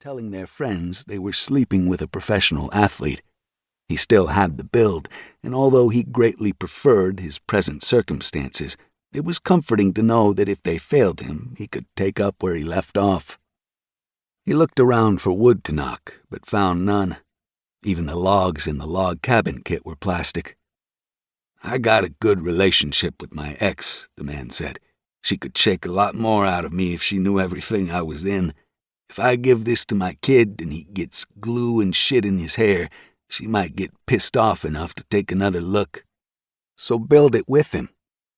telling their friends they were sleeping with a professional athlete. He still had the build, and although he greatly preferred his present circumstances, it was comforting to know that if they failed him, he could take up where he left off. He looked around for wood to knock, but found none. Even the logs in the log cabin kit were plastic. "I got a good relationship with my ex," the man said. "She could shake a lot more out of me if she knew everything I was in. If I give this to my kid and he gets glue and shit in his hair, she might get pissed off enough to take another look. So build it with him.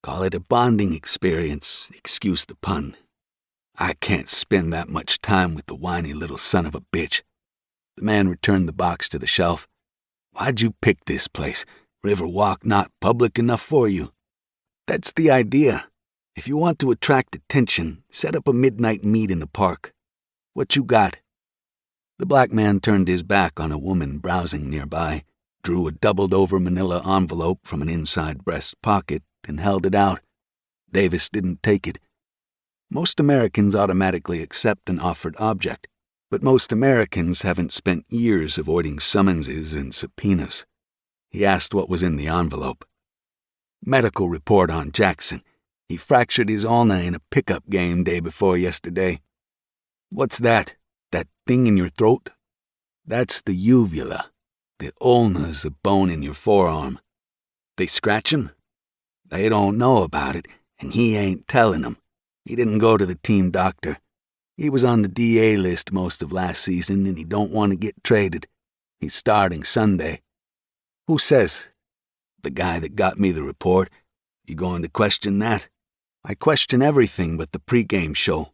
Call it a bonding experience, excuse the pun. I can't spend that much time with the whiny little son of a bitch." The man returned the box to the shelf. "Why'd you pick this place? Riverwalk not public enough for you?" "That's the idea. If you want to attract attention, set up a midnight meet in the park. What you got?" The black man turned his back on a woman browsing nearby, drew a doubled-over manila envelope from an inside breast pocket, and held it out. Davis didn't take it. Most Americans automatically accept an offered object, but most Americans haven't spent years avoiding summonses and subpoenas. He asked what was in the envelope. "Medical report on Jackson. He fractured his ulna in a pickup game day before yesterday." "What's that? That thing in your throat?" "That's the uvula. The ulna's a bone in your forearm." "They scratch him?" "They don't know about it, and he ain't telling them. He didn't go to the team doctor. He was on the DA list most of last season, and he don't want to get traded. He's starting Sunday." "Who says?" "The guy that got me the report. You going to question that?" "I question everything but the pregame show.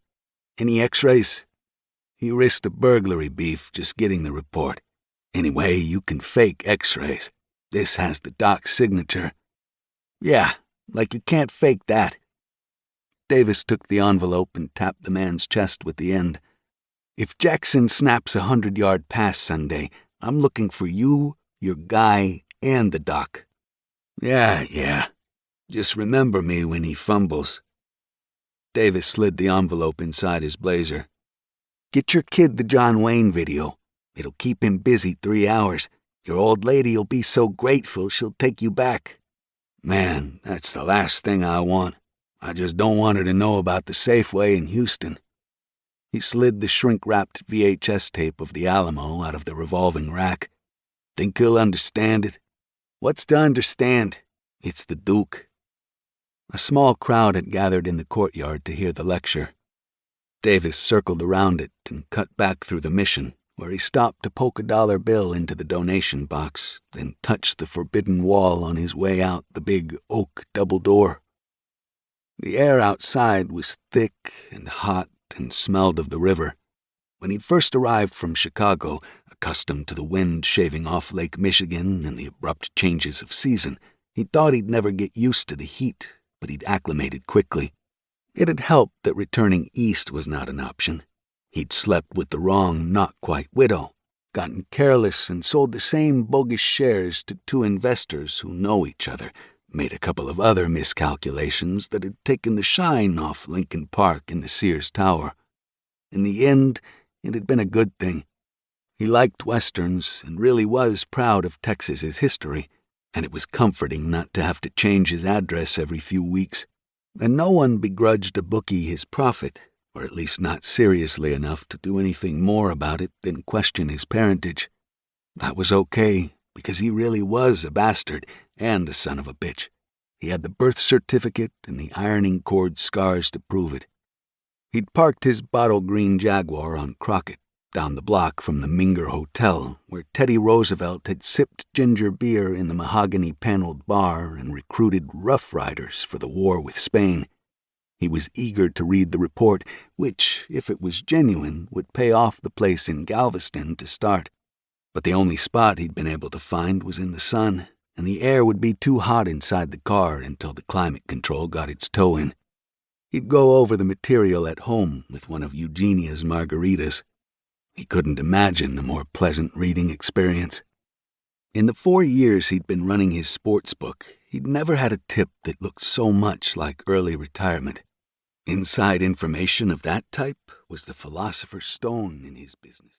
Any x-rays?" "He risked a burglary beef just getting the report. Anyway, you can fake x-rays. This has the doc's signature." "Yeah, like you can't fake that." Davis took the envelope and tapped the man's chest with the end. "If Jackson snaps a 100-yard pass Sunday, I'm looking for you, your guy, and the doc." Yeah. Just remember me when he fumbles." Davis slid the envelope inside his blazer. "Get your kid the John Wayne video. It'll keep him busy 3 hours. Your old lady'll be so grateful she'll take you back." "Man, that's the last thing I want. I just don't want her to know about the Safeway in Houston." He slid the shrink-wrapped VHS tape of the Alamo out of the revolving rack. "Think he'll understand it?" "What's to understand? It's the Duke." A small crowd had gathered in the courtyard to hear the lecture. Davis circled around it and cut back through the Mission, where he stopped to poke a dollar bill into the donation box, then touched the forbidden wall on his way out the big oak double door. The air outside was thick and hot and smelled of the river. When he'd first arrived from Chicago, accustomed to the wind shaving off Lake Michigan and the abrupt changes of season, he thought he'd never get used to the heat, but he'd acclimated quickly. It had helped that returning east was not an option. He'd slept with the wrong not-quite widow, gotten careless and sold the same bogus shares to 2 investors who know each other, made a couple of other miscalculations that had taken the shine off Lincoln Park and the Sears Tower. In the end, it had been a good thing. He liked Westerns and really was proud of Texas's history, and it was comforting not to have to change his address every few weeks. And no one begrudged a bookie his profit, or at least not seriously enough to do anything more about it than question his parentage. That was okay, because he really was a bastard and a son of a bitch. He had the birth certificate and the ironing cord scars to prove it. He'd parked his bottle green Jaguar on Crockett, down the block from the Minger Hotel, where Teddy Roosevelt had sipped ginger beer in the mahogany-paneled bar and recruited Rough Riders for the war with Spain. He was eager to read the report, which, if it was genuine, would pay off the place in Galveston to start. But the only spot he'd been able to find was in the sun, and the air would be too hot inside the car until the climate control got its toe in. He'd go over the material at home with one of Eugenia's margaritas. He couldn't imagine a more pleasant reading experience. In the 4 years he'd been running his sports book, he'd never had a tip that looked so much like early retirement. Inside information of that type was the philosopher's stone in his business.